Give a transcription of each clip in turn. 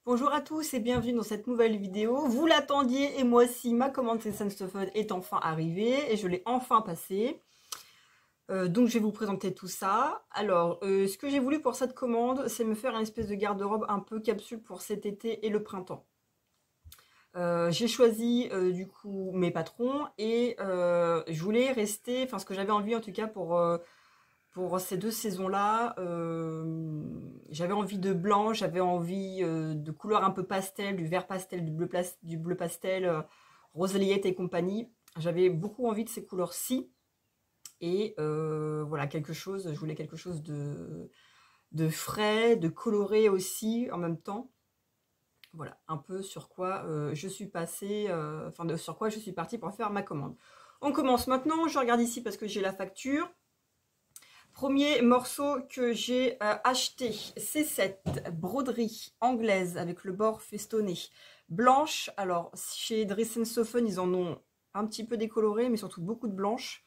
Bonjour à tous et bienvenue dans cette nouvelle vidéo. Vous l'attendiez et moi aussi, ma commande Sensephone est enfin arrivée et je l'ai enfin passée. Donc je vais vous présenter tout ça. Alors, ce que j'ai voulu pour cette commande, c'est me faire une espèce de garde-robe un peu capsule pour cet été et le printemps. J'ai choisi du coup mes patrons et je voulais rester, enfin ce que j'avais envie en tout cas pour ces deux saisons-là, j'avais envie de blanc, j'avais envie de couleurs un peu pastel, du vert pastel, du bleu pastel, roselyette et compagnie. J'avais beaucoup envie de ces couleurs-ci. Et voilà, je voulais quelque chose de frais, de coloré aussi en même temps. Voilà, un peu sur quoi je suis passée, sur quoi je suis partie pour faire ma commande. On commence maintenant, je regarde ici parce que j'ai la facture. Premier morceau que j'ai acheté, c'est cette broderie anglaise avec le bord festonné blanche. Alors, chez Dress Sophon, ils en ont un petit peu décoloré, mais surtout beaucoup de blanches.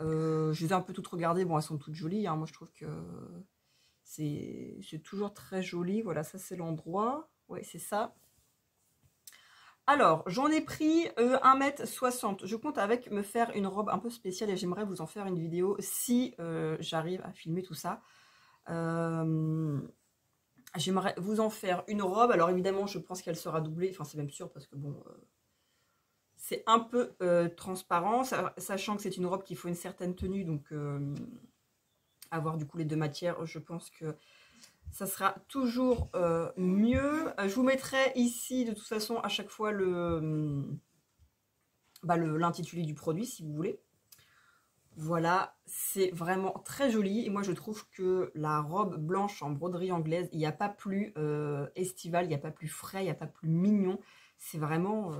Je les ai un peu toutes regardées. Bon, elles sont toutes jolies, hein. Moi, je trouve que c'est toujours très joli. Voilà, ça, c'est l'endroit. Ouais, c'est ça. Alors, j'en ai pris 1,60 m. Je compte avec me faire une robe un peu spéciale et j'aimerais vous en faire une vidéo si j'arrive à filmer tout ça. J'aimerais vous en faire une robe. Alors évidemment, je pense qu'elle sera doublée. Enfin, c'est même sûr parce que bon, c'est un peu transparent, sachant que c'est une robe qu'il faut une certaine tenue. Donc, avoir du coup les deux matières, je pense que ça sera toujours mieux. Je vous mettrai ici de toute façon à chaque fois l'intitulé du produit si vous voulez. Voilà, c'est vraiment très joli et moi je trouve que la robe blanche en broderie anglaise, il n'y a pas plus estival, il n'y a pas plus frais, il n'y a pas plus mignon. C'est vraiment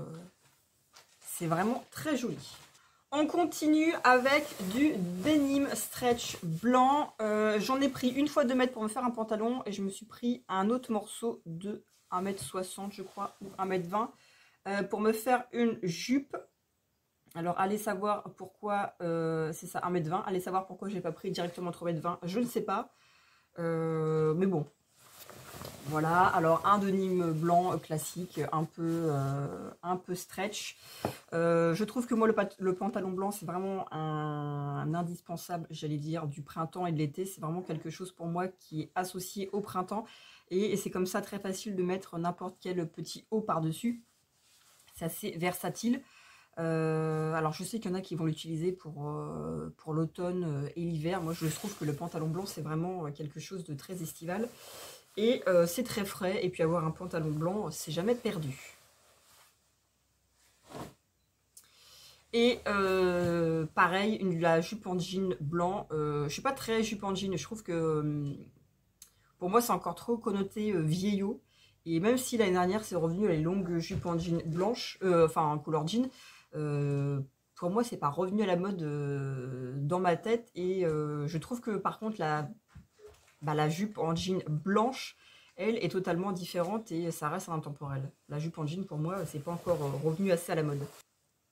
très joli. On continue avec du denim stretch blanc. J'en ai pris une fois 2 mètres pour me faire un pantalon et je me suis pris un autre morceau de 1,60 m je crois, ou 1,20 m pour me faire une jupe. Alors allez savoir pourquoi, c'est ça 1,20 m, allez savoir pourquoi j'ai pas pris directement 3,20 m, je ne sais pas. Mais bon, voilà, alors un denim blanc classique, un peu stretch. Je trouve que moi le pantalon blanc c'est vraiment un indispensable, j'allais dire, du printemps et de l'été. C'est vraiment quelque chose pour moi qui est associé au printemps. Et c'est comme ça très facile de mettre n'importe quel petit haut par-dessus. C'est assez versatile. Alors je sais qu'il y en a qui vont l'utiliser pour l'automne et l'hiver. Moi je trouve que le pantalon blanc c'est vraiment quelque chose de très estival. Et c'est très frais, et puis avoir un pantalon blanc, c'est jamais perdu. Et pareil, la jupe en jean blanc. Je suis pas très jupe en jean, je trouve que pour moi c'est encore trop connoté vieillot. Et même si l'année dernière c'est revenu les longues jupes en jean blanche, enfin en couleur jean, pour moi c'est pas revenu à la mode dans ma tête. Et je trouve que par contre la jupe en jean blanche, elle est totalement différente et ça reste intemporel. La jupe en jean, pour moi, c'est pas encore revenu assez à la mode.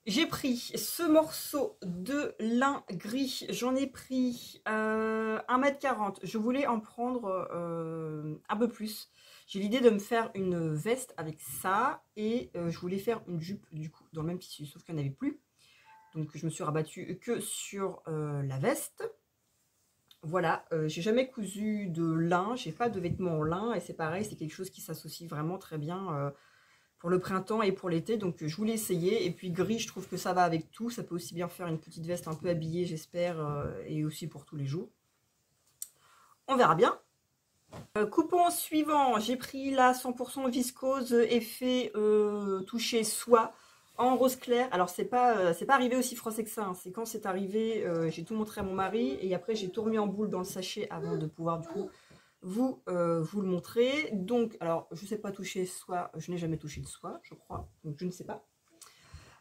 J'ai pris ce morceau de lin gris. J'en ai pris 1,40 m. Je voulais en prendre un peu plus. J'ai l'idée de me faire une veste avec ça et je voulais faire une jupe du coup dans le même tissu, sauf qu'il n'y en avait plus. Donc je me suis rabattue que sur la veste. Voilà, j'ai jamais cousu de lin, j'ai pas de vêtements en lin et c'est pareil, c'est quelque chose qui s'associe vraiment très bien pour le printemps et pour l'été. Donc je voulais essayer. Et puis gris, je trouve que ça va avec tout. Ça peut aussi bien faire une petite veste un peu habillée, j'espère, et aussi pour tous les jours. On verra bien. Coupon suivant, j'ai pris la 100% viscose effet touché soie en rose clair. Alors c'est pas arrivé aussi froissé que ça, hein. C'est quand c'est arrivé, j'ai tout montré à mon mari et après j'ai tout remis en boule dans le sachet avant de pouvoir du coup vous le montrer. Donc alors je sais pas toucher soie, je n'ai jamais touché de soie je crois, donc je ne sais pas.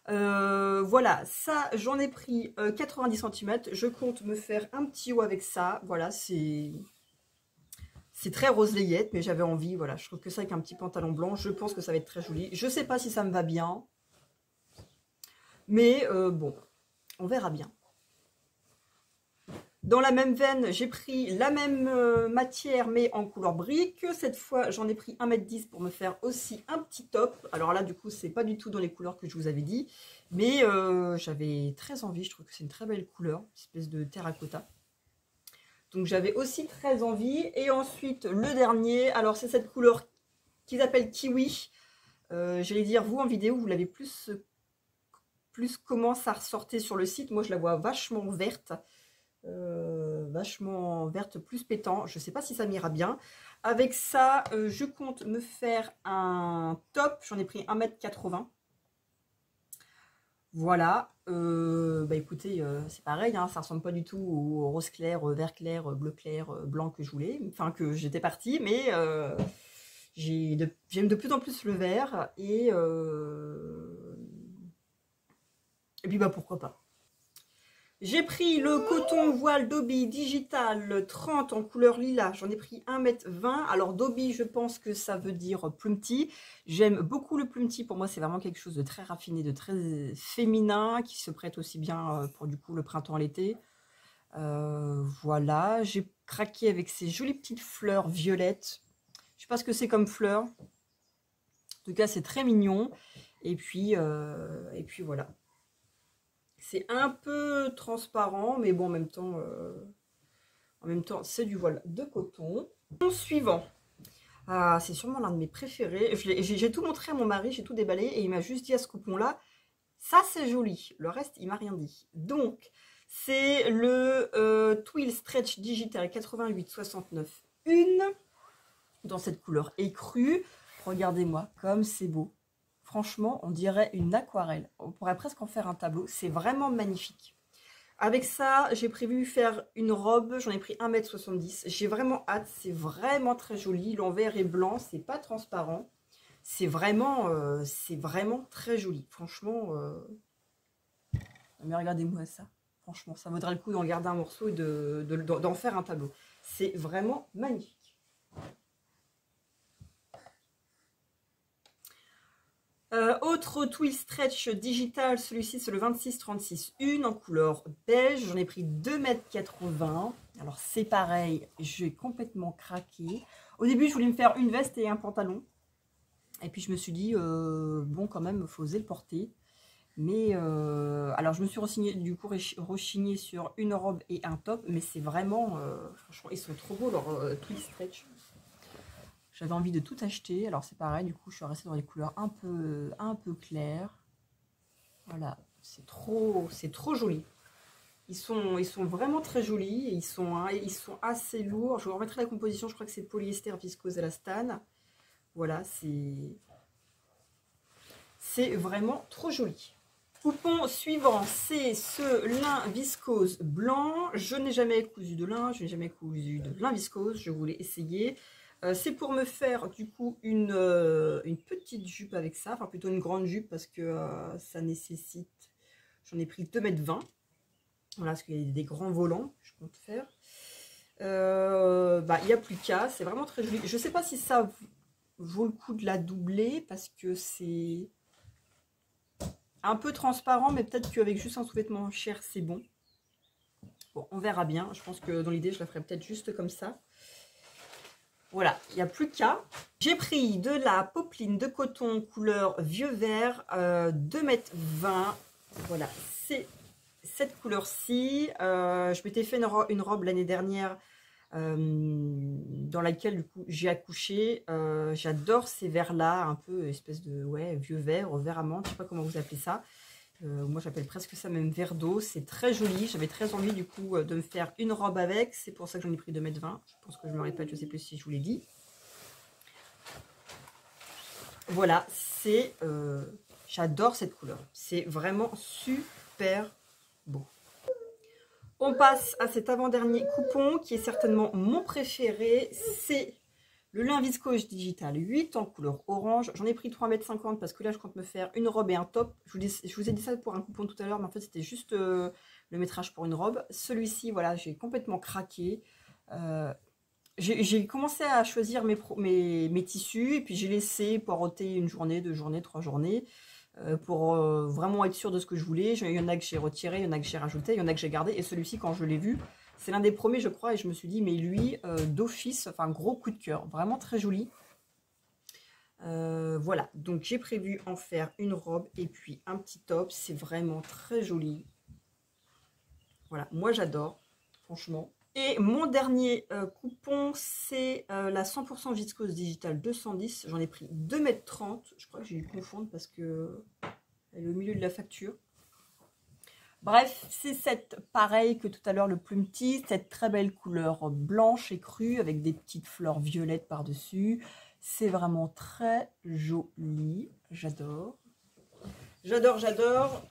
Voilà, ça j'en ai pris 90 cm. Je compte me faire un petit haut avec ça. Voilà, c'est très roselyette, mais j'avais envie, voilà, je trouve que ça avec un petit pantalon blanc, je pense que ça va être très joli. Je sais pas si ça me va bien, mais bon, on verra bien. Dans la même veine, j'ai pris la même matière, mais en couleur brique. Cette fois, j'en ai pris 1,10 m pour me faire aussi un petit top. Alors là, du coup, c'est pas du tout dans les couleurs que je vous avais dit. Mais j'avais très envie, je trouve que c'est une très belle couleur, une espèce de terracotta. Donc j'avais aussi très envie. Et ensuite, le dernier, alors c'est cette couleur qu'ils appellent kiwi. J'allais dire, vous en vidéo, vous l'avez plus comment ça ressortait sur le site. Moi, je la vois vachement verte. Vachement verte, plus pétant. Je sais pas si ça m'ira bien. Avec ça, je compte me faire un top. J'en ai pris 1,80 m. Voilà. Bah écoutez, c'est pareil, hein, ça ressemble pas du tout au rose clair, vert clair, bleu clair, blanc que je voulais. Enfin, que j'étais partie, mais j'aime de plus en plus le vert. Et puis bah pourquoi pas. J'ai pris le coton voile Dobby Digital 30 en couleur lilas. J'en ai pris 1,20 m. Alors Dobby, je pense que ça veut dire plumetis. J'aime beaucoup le plumetis. Pour moi, c'est vraiment quelque chose de très raffiné, de très féminin, qui se prête aussi bien pour du coup le printemps, l'été. Voilà, j'ai craqué avec ces jolies petites fleurs violettes. Je sais pas ce que c'est comme fleurs. En tout cas, c'est très mignon. Et puis voilà. C'est un peu transparent, mais bon, en même temps, c'est du voile de coton. Suivant. Ah, c'est sûrement l'un de mes préférés. J'ai tout montré à mon mari, j'ai tout déballé, et il m'a juste dit à ce coupon-là, ça c'est joli. Le reste, il m'a rien dit. Donc, c'est le Twill Stretch Digital 88-69 une, dans cette couleur écrue. Regardez-moi, comme c'est beau. Franchement, on dirait une aquarelle. On pourrait presque en faire un tableau. C'est vraiment magnifique. Avec ça, j'ai prévu faire une robe. J'en ai pris 1,70 m. J'ai vraiment hâte. C'est vraiment très joli. L'envers est blanc. C'est pas transparent. C'est vraiment très joli. Franchement, mais regardez-moi ça. Franchement, ça vaudrait le coup d'en garder un morceau et d'en faire un tableau. C'est vraiment magnifique. Autre Twill Stretch Digital, celui-ci c'est le 26-36 une en couleur beige, j'en ai pris 2,80 m. Alors c'est pareil, j'ai complètement craqué. Au début je voulais me faire une veste et un pantalon. Et puis je me suis dit, bon quand même, il faut oser le porter. Mais alors je me suis du coup rechignée sur une robe et un top. Mais c'est vraiment, franchement, ils sont trop beaux leurs Twill Stretch. J'avais envie de tout acheter, alors c'est pareil, du coup je suis restée dans les couleurs un peu claires. Voilà, c'est trop joli. Ils sont vraiment très jolis, et ils sont assez lourds. Je vous remettrai la composition, je crois que c'est polyester viscose élastane. Voilà, c'est vraiment trop joli. Coupon suivant, c'est ce lin viscose blanc. Je n'ai jamais cousu de lin, je n'ai jamais cousu de lin viscose, je voulais essayer. C'est pour me faire du coup une petite jupe avec ça, enfin plutôt une grande jupe parce que ça nécessite, j'en ai pris 2,20 m. Voilà, parce qu'il y a des grands volants que je compte faire. Il n'y a plus qu'à, c'est vraiment très joli. Je ne sais pas si ça vaut le coup de la doubler parce que c'est un peu transparent, mais peut-être qu'avec juste un sous-vêtement cher, c'est bon. Bon, on verra bien. Je pense que dans l'idée, je la ferai peut-être juste comme ça. Voilà, il n'y a plus qu'à. J'ai pris de la popeline de coton couleur vieux vert, 2,20 m. Voilà, c'est cette couleur-ci. Je m'étais fait une robe l'année dernière dans laquelle du coup j'ai accouché. J'adore ces verts-là, un peu espèce de vieux vert, vert amande, je sais pas comment vous appelez ça. Moi j'appelle presque ça même vert d'eau. C'est très joli, j'avais très envie du coup de me faire une robe avec, c'est pour ça que j'en ai pris 2,20 m. Je pense que je me répète, je sais plus si je vous l'ai dit. Voilà, c'est j'adore cette couleur, c'est vraiment super beau. On passe à cet avant-dernier coupon qui est certainement mon préféré, c'est le lin viscose digital 8 en couleur orange. J'en ai pris 3,50 m parce que là je compte me faire une robe et un top. Je vous ai dit ça pour un coupon tout à l'heure, mais en fait c'était juste le métrage pour une robe. Celui-ci, voilà, j'ai complètement craqué. J'ai commencé à choisir mes tissus et puis j'ai laissé poireauter une journée, 2 journées, 3 journées pour vraiment être sûre de ce que je voulais. Il y en a que j'ai retiré, il y en a que j'ai rajouté, il y en a que j'ai gardé. Et celui-ci, quand je l'ai vu, C'est l'un des premiers, je crois, et je me suis dit, mais lui, d'office, enfin, gros coup de cœur. Vraiment très joli. Voilà, donc j'ai prévu en faire une robe et puis un petit top. C'est vraiment très joli. Voilà, moi j'adore, franchement. Et mon dernier coupon, c'est la 100% viscose digitale 210. J'en ai pris 2,30 m. Je crois que j'ai dû confondre parce que elle est au milieu de la facture. Bref, c'est cette, pareil que tout à l'heure, le plume tee, cette très belle couleur blanche et crue avec des petites fleurs violettes par-dessus. C'est vraiment très joli. J'adore. J'adore, j'adore.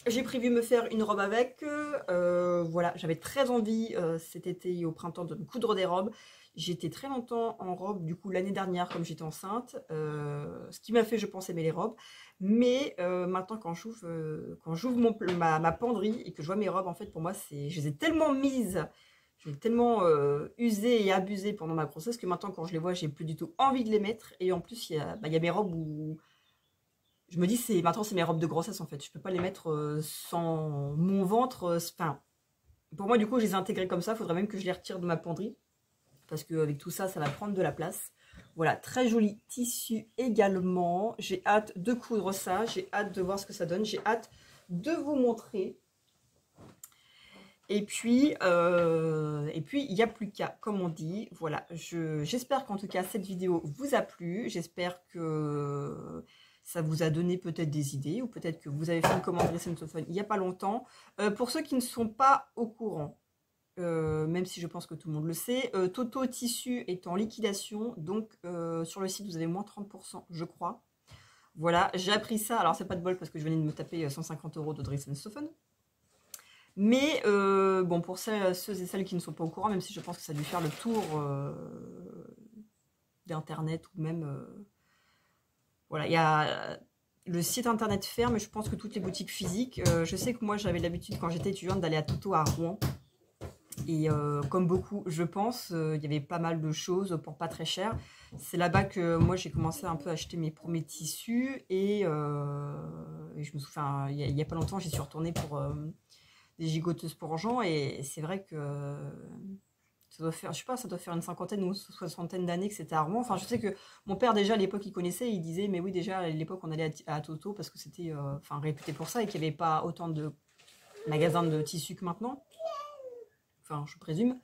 J'ai prévu me faire une robe avec. Voilà, j'avais très envie cet été au printemps de me coudre des robes. J'étais très longtemps en robe, du coup, l'année dernière, comme j'étais enceinte. Ce qui m'a fait, je pense, aimer les robes. Mais maintenant, quand j'ouvre ma penderie et que je vois mes robes, en fait, pour moi, je les ai tellement mises, je les ai tellement usées et abusées pendant ma grossesse que maintenant, quand je les vois, j'ai plus du tout envie de les mettre. Et en plus, il y a mes robes où je me dis, maintenant, c'est mes robes de grossesse, en fait. Je peux pas les mettre sans mon ventre. Enfin, pour moi, du coup, je les ai intégrées comme ça. Il faudrait même que je les retire de ma penderie. Parce qu'avec tout ça, ça va prendre de la place. Voilà, très joli tissu également. J'ai hâte de coudre ça. J'ai hâte de voir ce que ça donne. J'ai hâte de vous montrer. Et puis, il n'y a plus qu'à, comme on dit. Voilà, j'espère qu'en tout cas, cette vidéo vous a plu. J'espère que ça vous a donné peut-être des idées. Ou peut-être que vous avez fait une commande Dress&Sophone il n'y a pas longtemps. Pour ceux qui ne sont pas au courant, même si je pense que tout le monde le sait, Toto Tissu est en liquidation, donc sur le site vous avez moins 30%, je crois. Voilà, j'ai appris ça, alors c'est pas de bol parce que je venais de me taper 150 € de Dress&Sophone. Mais bon, pour ceux et celles qui ne sont pas au courant, même si je pense que ça a dû faire le tour d'internet ou même... voilà, il y a... Le site internet ferme, mais je pense que toutes les boutiques physiques, je sais que moi j'avais l'habitude quand j'étais étudiante d'aller à Toto à Rouen. Et comme beaucoup, je pense, il y avait pas mal de choses pour pas très cher. C'est là-bas que moi j'ai commencé un peu à acheter mes premiers tissus. Et je me souviens, il y a pas longtemps, j'y suis retournée pour des gigoteuses pour Jean. Et c'est vrai que ça doit faire, je sais pas, ça doit faire une cinquantaine ou soixantaine d'années que c'était à Rouen. Enfin, je sais que mon père déjà à l'époque il connaissait, il disait, mais oui, déjà à l'époque on allait à Toto parce que c'était réputé pour ça et qu'il n'y avait pas autant de magasins de tissus que maintenant. Enfin, je présume.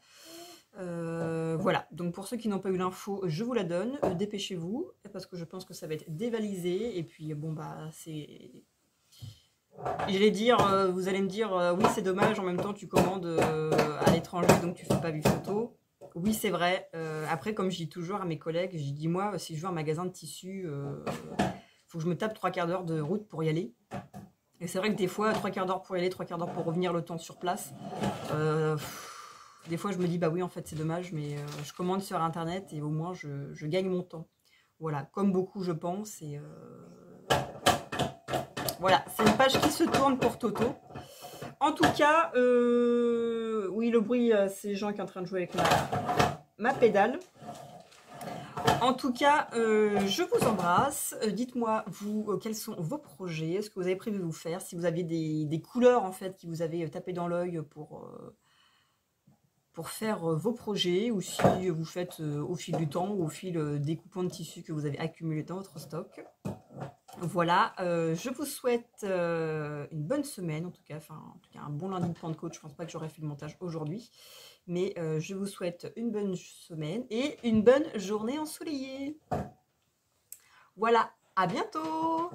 Voilà, donc pour ceux qui n'ont pas eu l'info, je vous la donne. Dépêchez-vous, parce que je pense que ça va être dévalisé. Et puis, bon, bah, c'est... J'allais dire, vous allez me dire, oui, c'est dommage, en même temps, tu commandes à l'étranger, donc tu fais pas vue photo. Oui, c'est vrai. Après, comme je dis toujours à mes collègues, je dis, moi, si je veux un magasin de tissus, faut que je me tape 3/4 d'heure de route pour y aller. Et c'est vrai que des fois, 3/4 d'heure pour y aller, 3/4 d'heure pour revenir le temps sur place. Des fois, je me dis, bah oui, en fait, c'est dommage, mais je commande sur Internet et au moins, je gagne mon temps. Voilà, comme beaucoup, je pense. Et voilà, c'est une page qui se tourne pour Toto. En tout cas, oui, le bruit, c'est Jean qui est en train de jouer avec ma pédale. En tout cas, je vous embrasse. Dites-moi, vous, quels sont vos projets? Est-ce que vous avez prévu de vous faire? Si vous aviez des couleurs, en fait, qui vous avez tapé dans l'œil pour faire vos projets, ou si vous faites au fil du temps ou au fil des coupons de tissu que vous avez accumulés dans votre stock. Voilà, je vous souhaite une bonne semaine, en tout cas un bon lundi de Pentecôte. Je ne pense pas que j'aurai fait le montage aujourd'hui, mais je vous souhaite une bonne semaine et une bonne journée ensoleillée. Voilà, à bientôt!